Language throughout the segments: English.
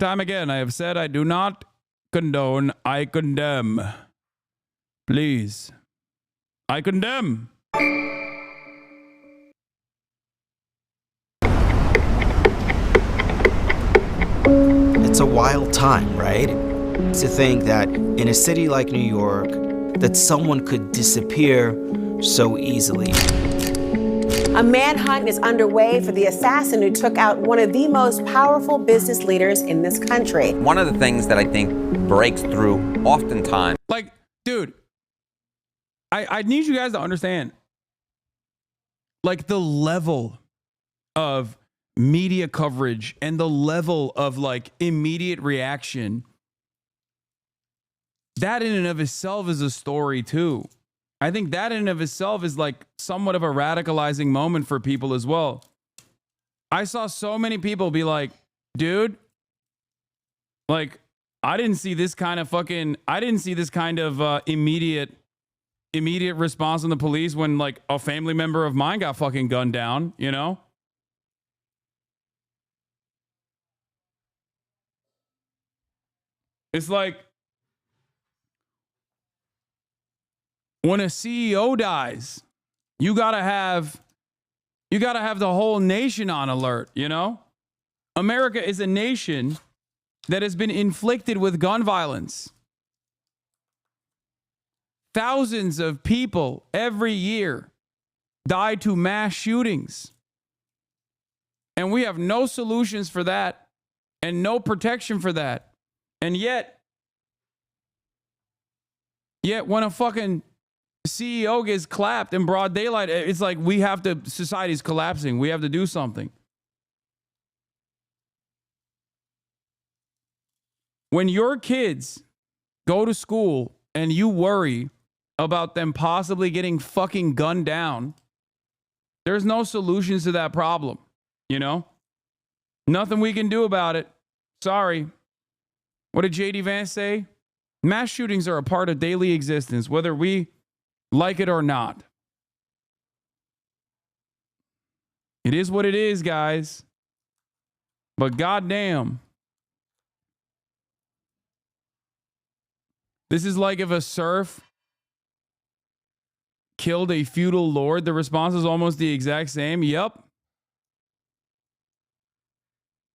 time again, I have said I do not condone, I condemn. Please. I condemn. It's a wild time, right? To think that in a city like New York, that someone could disappear so easily. A manhunt is underway for the assassin who took out one of the most powerful business leaders in this country. One of the things that I think breaks through oftentimes. Like, dude, I need you guys to understand, like, the level of media coverage and the level of, like, immediate reaction. That in and of itself is a story, too. I think that in and of itself is like somewhat of a radicalizing moment for people as well. I saw so many people be like, dude, like, I didn't see this kind of immediate response from the police when, like, a family member of mine got fucking gunned down, you know? It's like, when a CEO dies, you gotta have the whole nation on alert, you know? America is a nation that has been inflicted with gun violence. Thousands of people every year die to mass shootings. And we have no solutions for that and no protection for that. And yet when a fucking CEO gets clapped in broad daylight, it's like society's collapsing. We have to do something. When your kids go to school and you worry about them possibly getting fucking gunned down, there's no solutions to that problem, you know? Nothing we can do about it. Sorry. What did J.D. Vance say? Mass shootings are a part of daily existence, whether we like it or not. It is what it is, guys. But goddamn, this is like if a serf killed a feudal lord. The response is almost the exact same. Yep.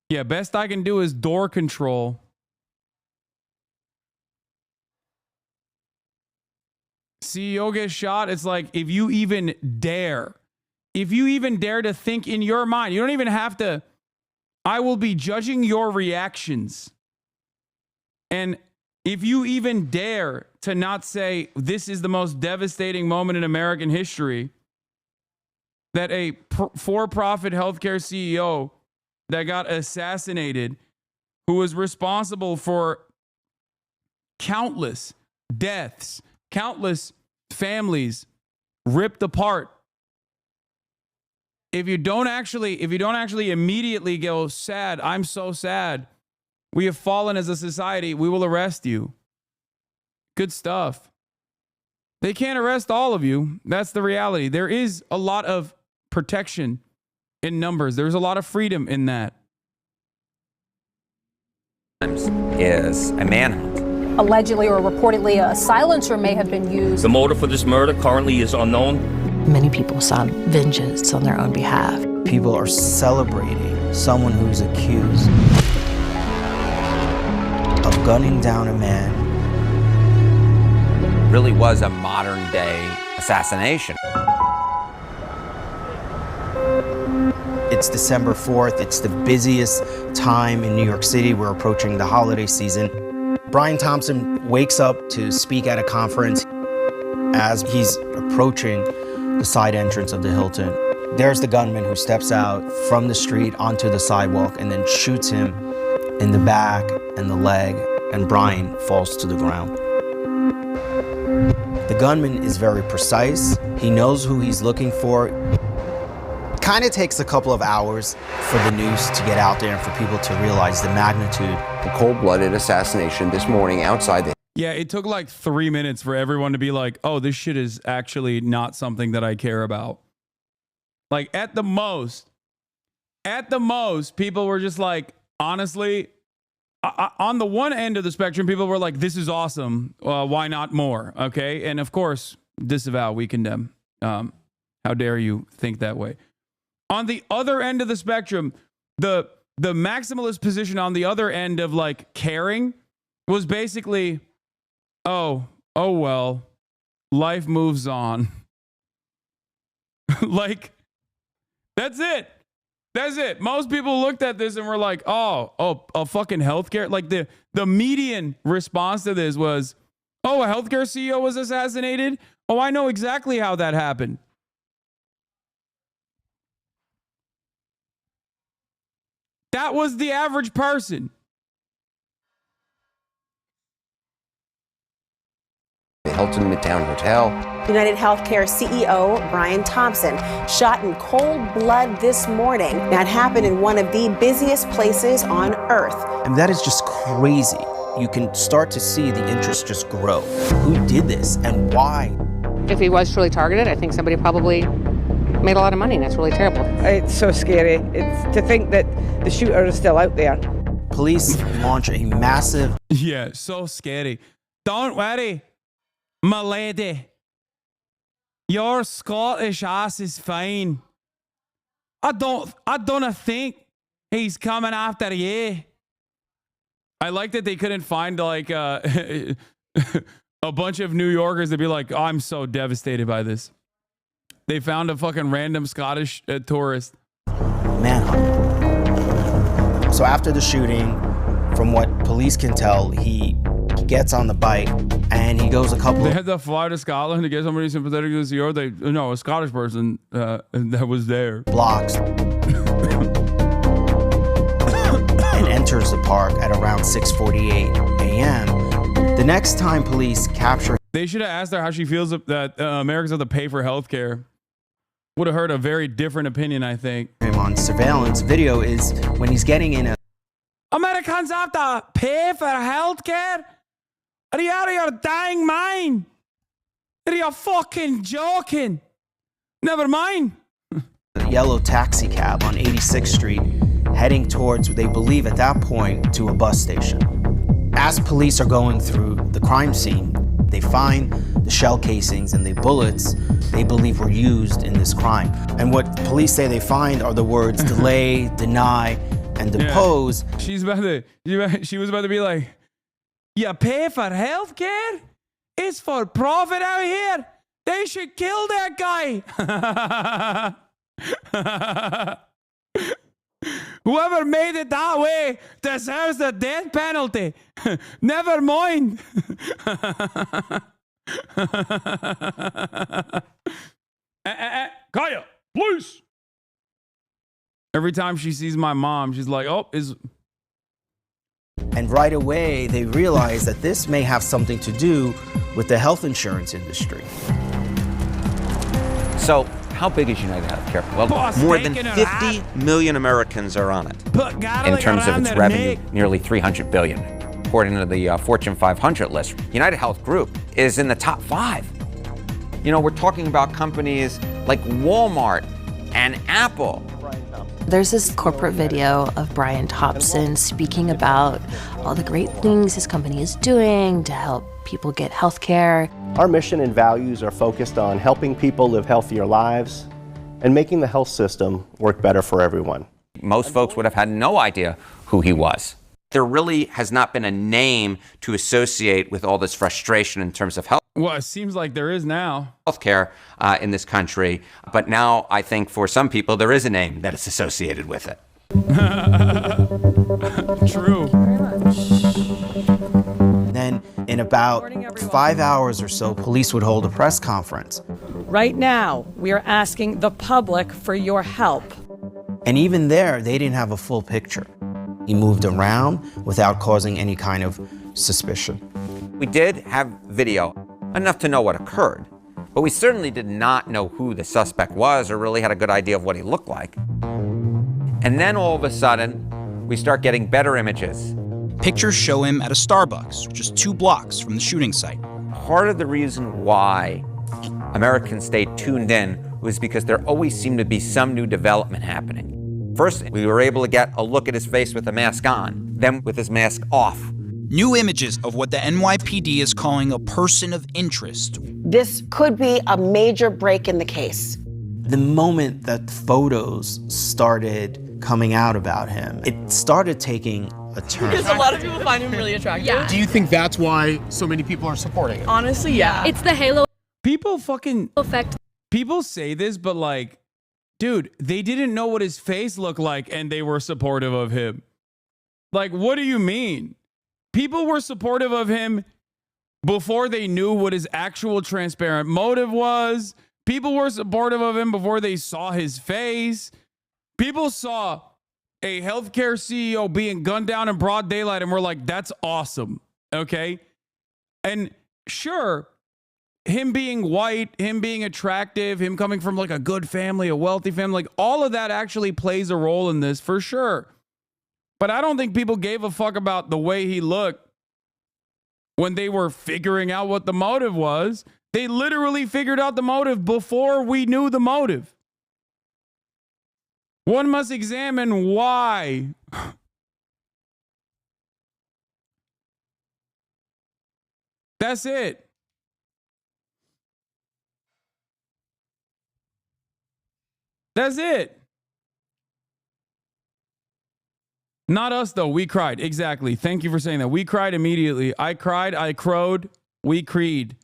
Yeah, best I can do is door control. CEO gets shot. It's like, if you even dare to think in your mind, you don't even have to, I will be judging your reactions. And if you even dare to not say this is the most devastating moment in American history, that a for-profit healthcare CEO that got assassinated, who was responsible for countless deaths, countless families ripped apart. If you don't actually immediately go, sad, I'm so sad, we have fallen as a society, we will arrest you. Good stuff. They can't arrest all of you. That's the reality. There is a lot of protection in numbers. There's a lot of freedom in that. Is a manhunt. Allegedly or reportedly, a silencer may have been used. The motive for this murder currently is unknown. Many people sought vengeance on their own behalf. People are celebrating someone who's accused of gunning down a man. Really was a modern day assassination. It's December 4th. It's the busiest time in New York City. We're approaching the holiday season. Brian Thompson wakes up to speak at a conference. As he's approaching the side entrance of the Hilton, there's the gunman who steps out from the street onto the sidewalk and then shoots him in the back and the leg, and Brian falls to the ground. The gunman is very precise. He knows who he's looking for. Kind of takes a couple of hours for the news to get out there and for people to realize the magnitude. A cold-blooded assassination this morning outside the... Yeah, it took like 3 minutes for everyone to be like, oh, this shit is actually not something that I care about. Like, at the most, people were just like, honestly, on the one end of the spectrum, people were like, this is awesome. Why not more? Okay. And of course, disavow, we condemn. How dare you think that way? On the other end of the spectrum, the maximalist position on the other end of like caring was basically, oh well, life moves on. Like, that's it. That's it. Most people looked at this and were like, oh, a fucking healthcare. Like the median response to this was, oh, a healthcare CEO was assassinated. Oh, I know exactly how that happened. That was the average person. The Hilton Midtown Hotel. United Healthcare CEO Brian Thompson shot in cold blood this morning. That happened in one of the busiest places on earth. And that is just crazy. You can start to see the interest just grow. Who did this and why? If he was truly targeted, I think somebody probably made a lot of money, and that's really terrible. It's so scary. It's to think that the shooter is still out there. Police launch a massive... Yeah, so scary. Don't worry, my lady. Your Scottish ass is fine. I don't think he's coming after you. I like that they couldn't find like a bunch of New Yorkers to be like, oh, I'm so devastated by this. They found a fucking random Scottish tourist. Manhunt. So after the shooting, from what police can tell, he gets on the bike and he goes a couple... They had to fly to Scotland to get somebody sympathetic to the CEO. No, a Scottish person that was there. Blocks. And enters the park at around 6:48 a.m. The next time police capture... They should have asked her how she feels that Americans have to pay for health care. Would have heard a very different opinion, I think. Him on surveillance video is when he's getting in a... Americans have to pay for health care? Are you out of your dang mind? Are you fucking joking? Never mind. A yellow taxi cab on 86th Street, heading towards, they believe at that point, to a bus station. As police are going through the crime scene, they find the shell casings and the bullets they believe were used in this crime. And what police say they find are the words delay, deny, and depose. Yeah. She was about to be like, you pay for health care? It's for profit out here. They should kill that guy. Whoever made it that way deserves the death penalty. Never mind. Kaya, please. Every time she sees my mom, she's like, oh, is... And right away, they realize that this may have something to do with the health insurance industry. So, how big is United Healthcare? Well, more than 50 million Americans are on it. In terms of its revenue, nearly $300 billion. According to the Fortune 500 list, United Health Group is in the top 5. You know, we're talking about companies like Walmart and Apple. There's this corporate video of Brian Thompson speaking about all the great things his company is doing to help people get health care. Our mission and values are focused on helping people live healthier lives and making the health system work better for everyone. Most folks would have had no idea who he was. There really has not been a name to associate with all this frustration in terms of health. Well, it seems like there is now. Healthcare in this country, but now I think for some people there is a name that is associated with it. True. Then, in about 5 hours or so, police would hold a press conference. Right now, we are asking the public for your help. And even there, they didn't have a full picture. He moved around without causing any kind of suspicion. We did have video, enough to know what occurred, but we certainly did not know who the suspect was or really had a good idea of what he looked like. And then all of a sudden, we start getting better images. Pictures show him at a Starbucks, just 2 blocks from the shooting site. Part of the reason why Americans stayed tuned in was because there always seemed to be some new development happening. First, we were able to get a look at his face with the mask on, then with his mask off. New images of what the NYPD is calling a person of interest. This could be a major break in the case. The moment that photos started coming out about him, it started taking a turn. Because a lot of people find him really attractive. Yeah. Do you think that's why so many people are supporting him? Honestly, yeah. It's the halo People fucking effect. People say this, but like, dude, they didn't know what his face looked like and they were supportive of him. Like, what do you mean? People were supportive of him before they knew what his actual transparent motive was. People were supportive of him before they saw his face. People saw a healthcare CEO being gunned down in broad daylight and were like, that's awesome. Okay. And sure, him being white, him being attractive, him coming from like a good family, a wealthy family, like all of that actually plays a role in this for sure. But I don't think people gave a fuck about the way he looked when they were figuring out what the motive was. They literally figured out the motive before we knew the motive. One must examine why. That's it. That's it. Not us, though. We cried. Exactly. Thank you for saying that. We cried immediately. I cried. I crowed. We creed.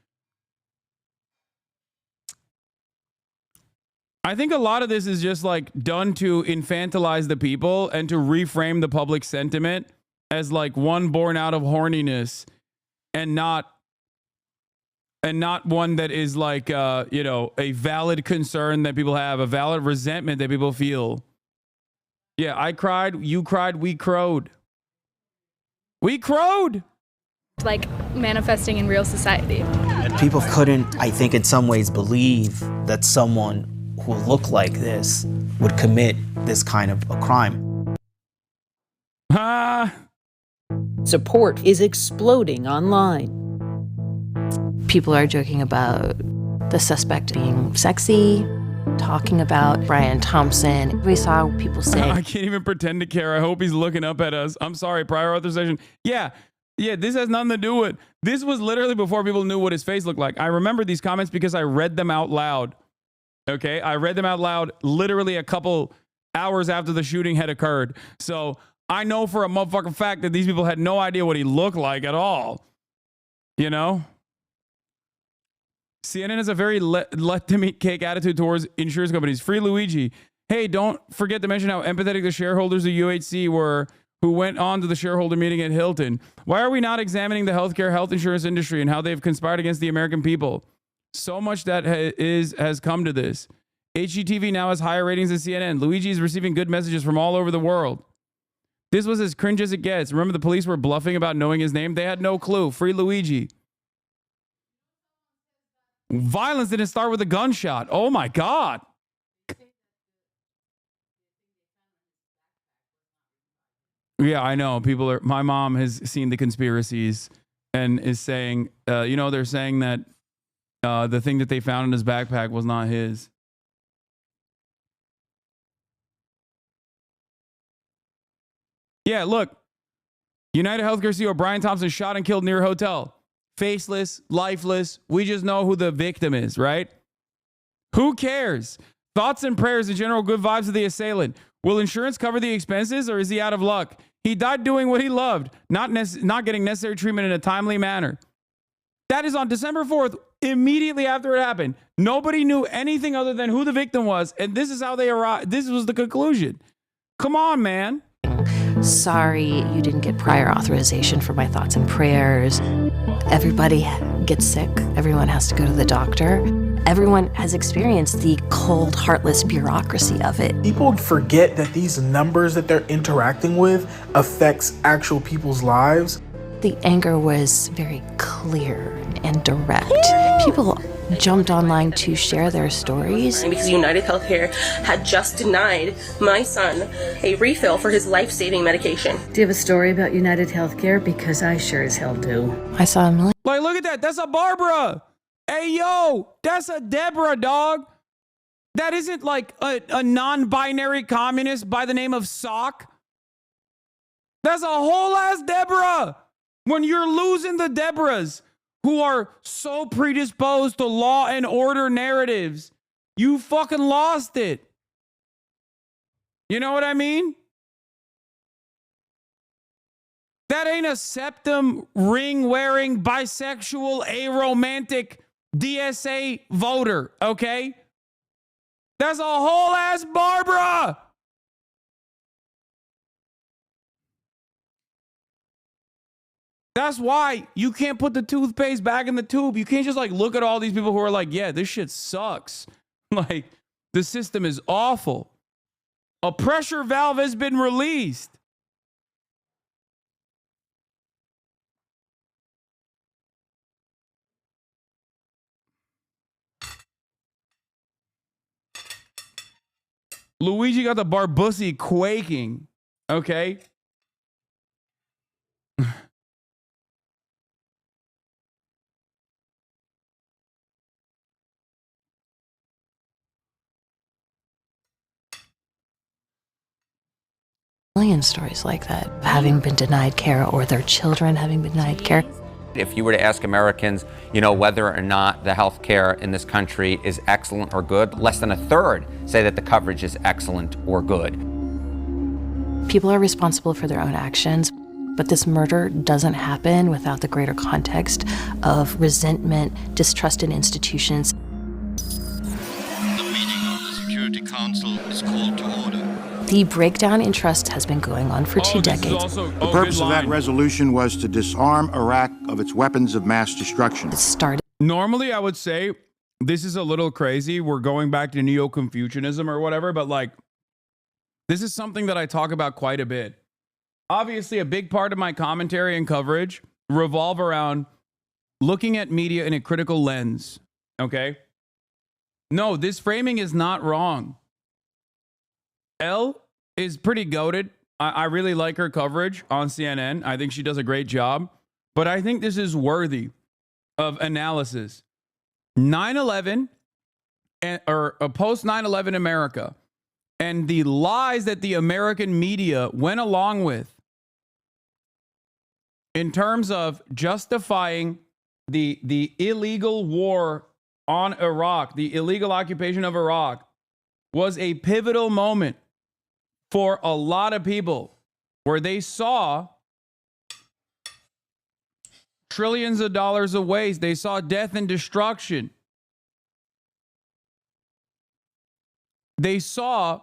I think a lot of this is just like done to infantilize the people and to reframe the public sentiment as like one born out of horniness and not one that is like, a valid concern that people have, a valid resentment that people feel. Yeah, I cried, you cried, we crowed. We crowed. Like manifesting in real society. People couldn't, I think, in some ways believe that someone who looked like this would commit this kind of a crime. Support is exploding online. People are joking about the suspect being sexy, talking about Brian Thompson. We saw people saying, I can't even pretend to care. I hope he's looking up at us. I'm sorry, prior authorization. Yeah, this has nothing to do with, this was literally before people knew what his face looked like. I remember these comments because I read them out loud. Okay, I read them out loud literally a couple hours after the shooting had occurred. So I know for a motherfucking fact that these people had no idea what he looked like at all. You know? CNN has a very let them eat cake attitude towards insurance companies. Free Luigi. Hey, don't forget to mention how empathetic the shareholders of UHC were who went on to the shareholder meeting at Hilton. Why are we not examining the health insurance industry and how they've conspired against the American people? So much that has come to this. HGTV now has higher ratings than CNN. Luigi is receiving good messages from all over the world. This was as cringe as it gets. Remember the police were bluffing about knowing his name? They had no clue. Free Luigi. Violence didn't start with a gunshot. Oh my God. Yeah, I know. My mom has seen the conspiracies and is saying, they're saying that the thing that they found in his backpack was not his. Yeah, look. United Healthcare CEO Brian Thompson shot and killed near hotel. Faceless, lifeless. We just know who the victim is, right? Who cares? Thoughts and prayers and general good vibes of the assailant. Will insurance cover the expenses or is he out of luck? He died doing what he loved, not getting necessary treatment in a timely manner. That is on December 4th, immediately after it happened. Nobody knew anything other than who the victim was, and this is how they arrived. This was the conclusion. Come on, man. Sorry, you didn't get prior authorization for my thoughts and prayers. Everybody gets sick. Everyone has to go to the doctor. Everyone has experienced the cold, heartless bureaucracy of it. People forget that these numbers that they're interacting with affects actual people's lives. The anger was very clear and direct. People jumped online to share their stories. Because United Healthcare had just denied my son a refill for his life-saving medication. Do you have a story about United Healthcare? Because I sure as hell do. I saw a million. Like, look at that. That's a Barbara. Hey, yo, that's a Deborah, dog. That isn't like a non-binary communist by the name of Sock. That's a whole ass Deborah. When you're losing the Deborahs who are so predisposed to law and order narratives, you fucking lost it. You know what I mean? That ain't a septum ring wearing bisexual aromantic DSA voter, okay? That's a whole ass Barbara. That's why you can't put the toothpaste back in the tube. You can't just like look at all these people who are like, yeah, this shit sucks. Like, the system is awful. A pressure valve has been released. Luigi got the Barbussy quaking. Okay. Million stories like that, having been denied care or their children having been denied care. If you were to ask Americans, whether or not the health care in this country is excellent or good, less than a third say that the coverage is excellent or good. People are responsible for their own actions, but this murder doesn't happen without the greater context of resentment, distrust in institutions. The meeting of the Security Council is called to order. The breakdown in trust has been going on for 2 decades. The purpose of that resolution was to disarm Iraq of its weapons of mass destruction. It started. Normally, I would say this is a little crazy. We're going back to Neo-Confucianism or whatever, but like, this is something that I talk about quite a bit. Obviously, a big part of my commentary and coverage revolve around looking at media in a critical lens. Okay? No, this framing is not wrong. Elle is pretty goated. I really like her coverage on CNN. I think she does a great job. But I think this is worthy of analysis. 9/11 or a post 9/11 America and the lies that the American media went along with in terms of justifying the illegal war on Iraq, the illegal occupation of Iraq, was a pivotal moment for a lot of people where they saw trillions of dollars of waste. They saw death and destruction. They saw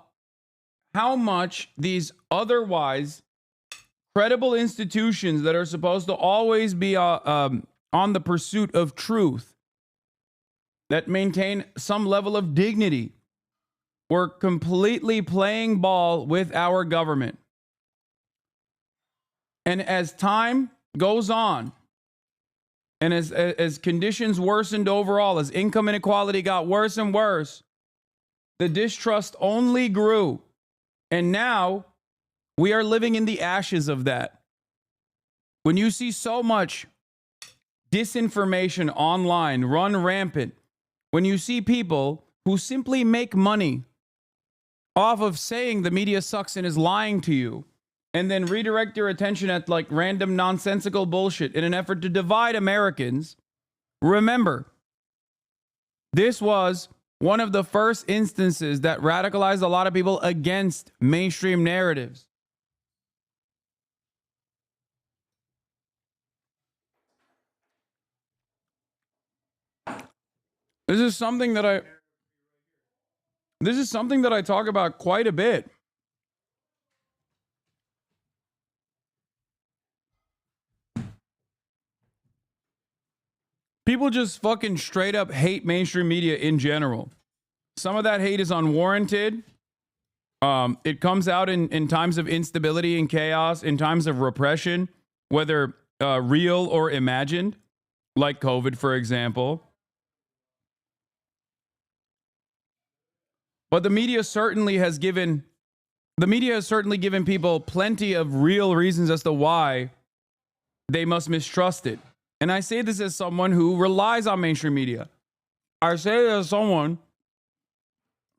how much these otherwise credible institutions that are supposed to always be on the pursuit of truth, that maintain some level of dignity, were completely playing ball with our government. And as time goes on, and as conditions worsened overall, as income inequality got worse and worse, the distrust only grew. And now we are living in the ashes of that. When you see so much disinformation online run rampant, when you see people who simply make money off of saying the media sucks and is lying to you, and then redirect your attention at like random nonsensical bullshit in an effort to divide Americans, remember, this was one of the first instances that radicalized a lot of people against mainstream narratives. This is something that I talk about quite a bit. People just fucking straight up hate mainstream media in general. Some of that hate is unwarranted. It comes out in times of instability and chaos, in times of repression, whether real or imagined, like COVID, for example. But the media has certainly given people plenty of real reasons as to why they must mistrust it. And I say this as someone who relies on mainstream media. I say it as someone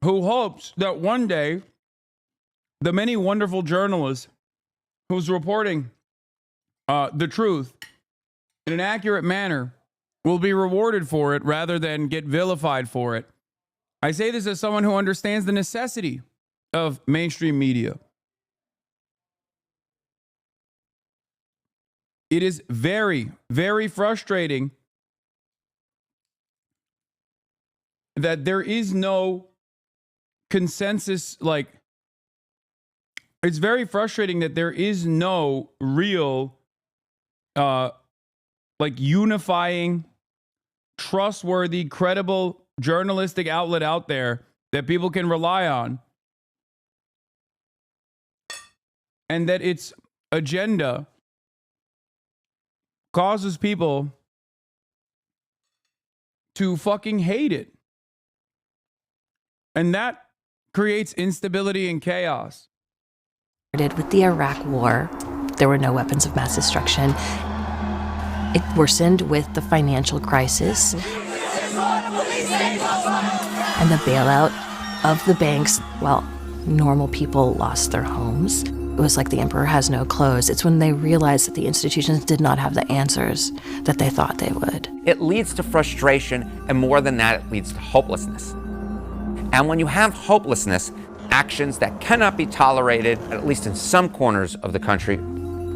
who hopes that one day the many wonderful journalists who's reporting the truth in an accurate manner will be rewarded for it rather than get vilified for it. I say this as someone who understands the necessity of mainstream media. It is very, very frustrating that there is no consensus. Like, it's very frustrating that there is no real, unifying, trustworthy, credible journalistic outlet out there that people can rely on. And that its agenda causes people to fucking hate it. And that creates instability and chaos. With the Iraq War, there were no weapons of mass destruction. It worsened with the financial crisis and the bailout of the banks. Well, normal people lost their homes. It was like the emperor has no clothes. It's when they realized that the institutions did not have the answers that they thought they would. It leads to frustration, and more than that, it leads to hopelessness. And when you have hopelessness, actions that cannot be tolerated, at least in some corners of the country,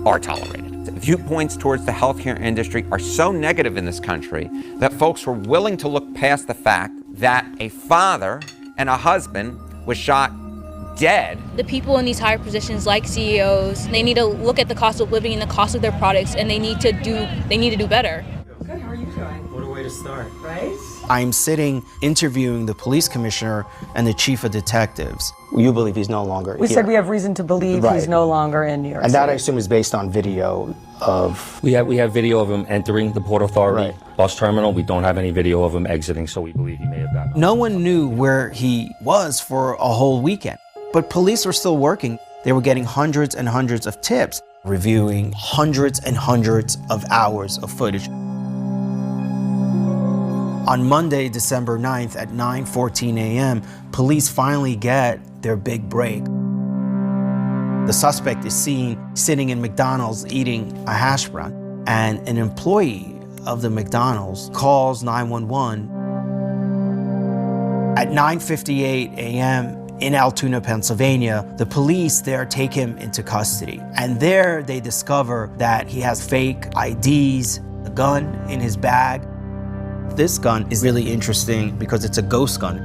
are tolerated. Viewpoints towards the healthcare industry are so negative in this country that folks were willing to look past the fact that a father and a husband was shot dead. The people in these higher positions, like CEOs, they need to look at the cost of living and the cost of their products, and they need to do better. Good, how are you doing? What a way to start. Right? I'm sitting interviewing the police commissioner and the chief of detectives. You believe he's no longer We here. said we have reason to believe he's no longer in New York And City. that, I assume, is based on video of... We have video of him entering the Port Authority bus terminal. We don't have any video of him exiting, so we believe he may have gotten out. No one knew where he was for a whole weekend, but police were still working. They were getting hundreds and hundreds of tips, reviewing hundreds and hundreds of hours of footage. On Monday, December 9th at 9:14 a.m., police finally get their big break. The suspect is seen sitting in McDonald's eating a hash brown, and an employee of the McDonald's calls 911. At 9:58 a.m. in Altoona, Pennsylvania, the police there take him into custody. And there they discover that he has fake IDs, a gun in his bag. This gun is really interesting because it's a ghost gun.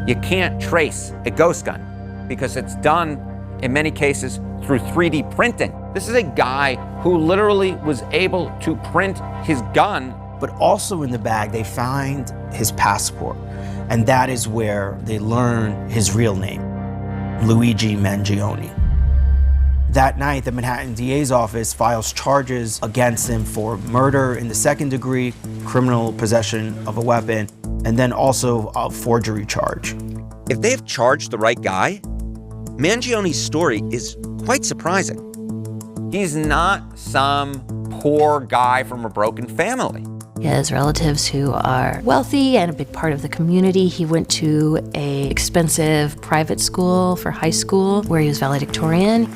You can't trace a ghost gun because it's done, in many cases, through 3D printing. This is a guy who literally was able to print his gun. But also in the bag, they find his passport. And that is where they learn his real name, Luigi Mangione. That night, the Manhattan DA's office files charges against him for murder in the second degree, criminal possession of a weapon, and then also a forgery charge. If they've charged the right guy, Mangione's story is quite surprising. He's not some poor guy from a broken family. He has relatives who are wealthy and a big part of the community. He went to an expensive private school for high school where he was valedictorian.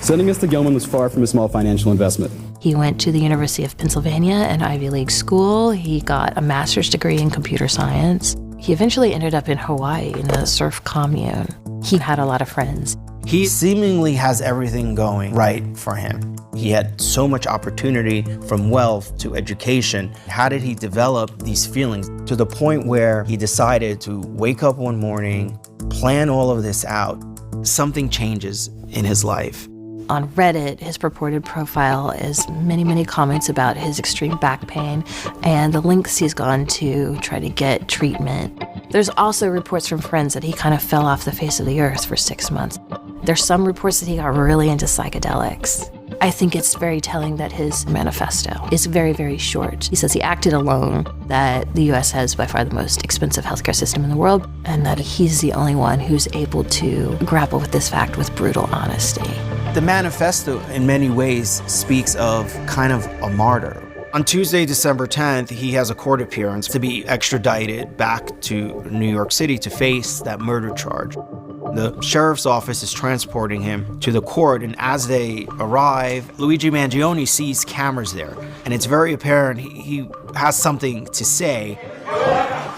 Sending us to Gelman was far from a small financial investment. He went to the University of Pennsylvania, an Ivy League school. He got a master's degree in computer science. He eventually ended up in Hawaii in a surf commune. He had a lot of friends. He seemingly has everything going right for him. He had so much opportunity, from wealth to education. How did he develop these feelings to the point where he decided to wake up one morning, plan all of this out? Something changes in his life. On Reddit, his purported profile is many, many comments about his extreme back pain and the lengths he's gone to try to get treatment. There's also reports from friends that he kind of fell off the face of the earth for 6 months. There's some reports that he got really into psychedelics. I think it's very telling that his manifesto is very, very short. He says he acted alone, that the U.S. has by far the most expensive healthcare system in the world, and that he's the only one who's able to grapple with this fact with brutal honesty. The manifesto, in many ways, speaks of kind of a martyr. On Tuesday, December 10th, he has a court appearance to be extradited back to New York City to face that murder charge. The sheriff's office is transporting him to the court, and as they arrive, Luigi Mangione sees cameras there, and it's very apparent he has something to say.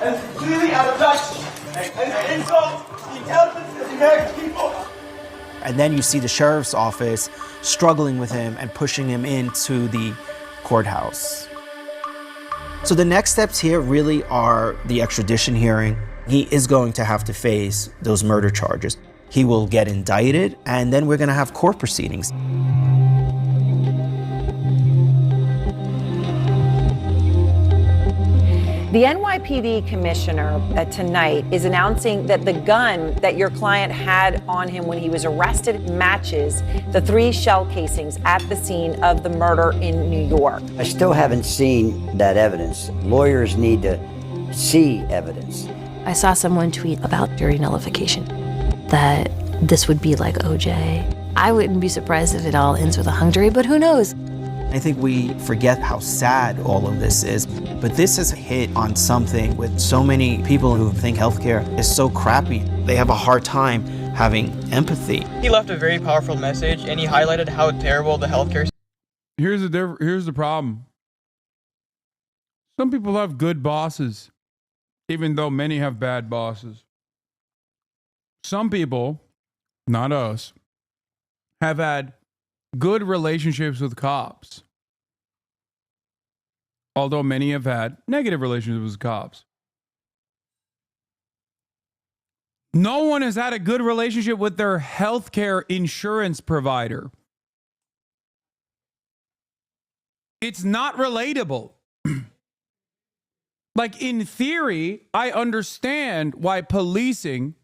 And clearly out of touch and insult the intelligence of the American people. And then you see the sheriff's office struggling with him and pushing him into the courthouse. So the next steps here really are the extradition hearing. He is going to have to face those murder charges. He will get indicted, and then we're going to have court proceedings. The NYPD commissioner tonight is announcing that the gun that your client had on him when he was arrested matches the 3 shell casings at the scene of the murder in New York. I still haven't seen that evidence. Lawyers need to see evidence. I saw someone tweet about jury nullification, that this would be like OJ. I wouldn't be surprised if it all ends with a hung jury, but who knows? I think we forget how sad all of this is, but this is a hit on something with so many people who think healthcare is so crappy. They have a hard time having empathy. He left a very powerful message, and he highlighted how terrible the healthcare. Here's the problem. Some people have good bosses, even though many have bad bosses. Some people, not us, have had good relationships with cops, although many have had negative relationships with cops. No one has had a good relationship with their healthcare insurance provider. It's not relatable. Like, in theory, I understand why policing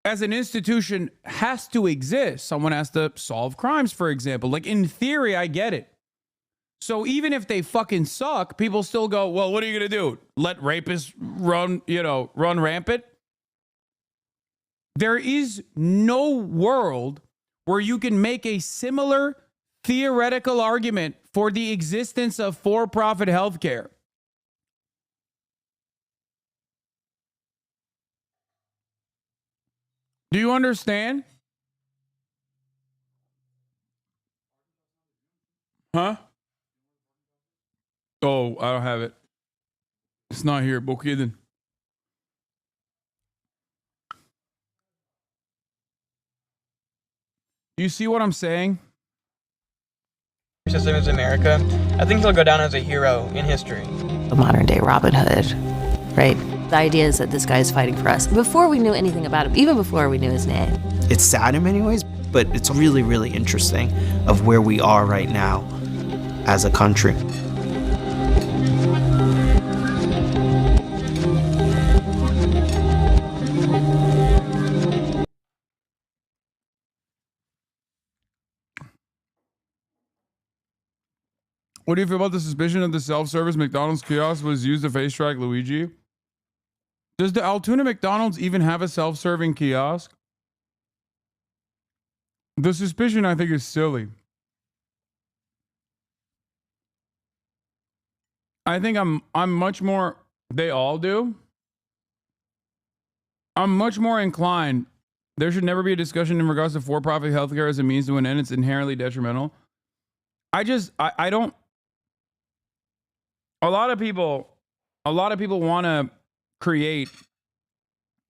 as an institution has to exist. Someone has to solve crimes, for example. Like, in theory, I get it. So even if they fucking suck, people still go, well, what are you going to do? Let rapists run rampant? There is no world where you can make a similar theoretical argument for the existence of for-profit healthcare. Do you understand? Huh? Oh, I don't have it. It's not here. Okay, then. Do you see what I'm saying? System is America. I think he'll go down as a hero in history. The modern day Robin Hood, right? The idea is that this guy is fighting for us before we knew anything about him, even before we knew his name. It's sad in many ways, but it's really, really interesting of where we are right now as a country. What do you feel about the suspicion that the self-service McDonald's kiosk was used to face track Luigi? Does the Altoona McDonald's even have a self-serving kiosk? The suspicion, I think, is silly. I think I'm much more, they all do. I'm much more inclined. There should never be a discussion in regards to for-profit healthcare as a means to an end. It's inherently detrimental. I don't. A lot of people want to create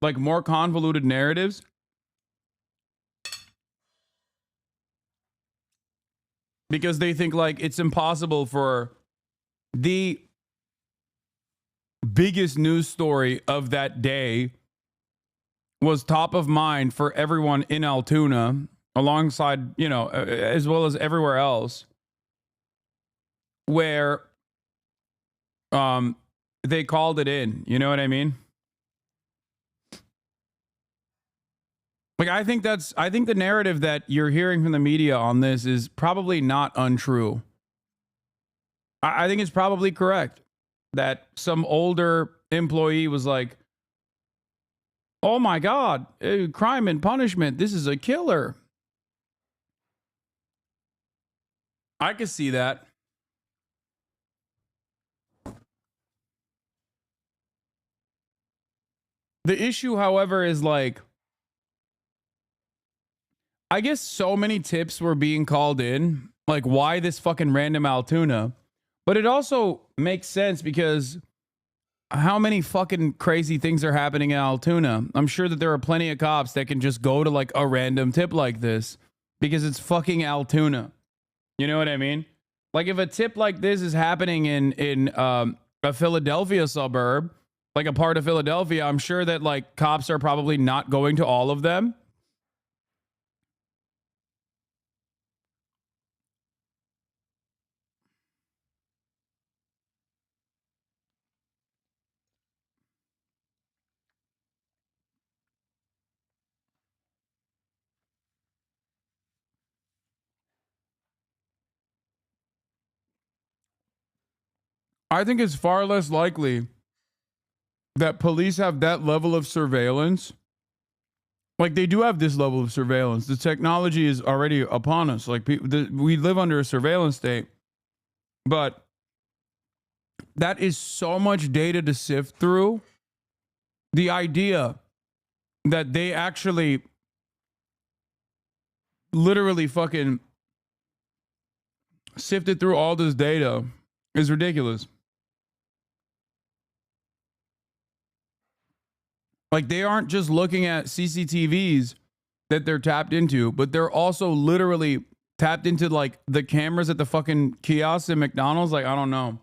like more convoluted narratives. Because they think like it's impossible for the biggest news story of that day was top of mind for everyone in Altoona, alongside, as well as everywhere else, where they called it in. You know what I mean? Like, I think the narrative that you're hearing from the media on this is probably not untrue. I think it's probably correct that some older employee was like, oh my God, crime and punishment. This is a killer. I could see that. The issue, however, is like, I guess so many tips were being called in, like why this fucking random Altoona? But it also makes sense because how many fucking crazy things are happening in Altoona? I'm sure that there are plenty of cops that can just go to like a random tip like this because it's fucking Altoona. You know what I mean? Like if a tip like this is happening in a Philadelphia suburb, like a part of Philadelphia, I'm sure that like cops are probably not going to all of them. I think it's far less likely that police have that level of surveillance. Like they do have this level of surveillance. The technology is already upon us. Like we live under a surveillance state, but that is so much data to sift through. The idea that they actually literally fucking sifted through all this data is ridiculous. Like they aren't just looking at CCTVs that they're tapped into, but they're also literally tapped into like the cameras at the fucking kiosks at McDonald's. Like, I don't know.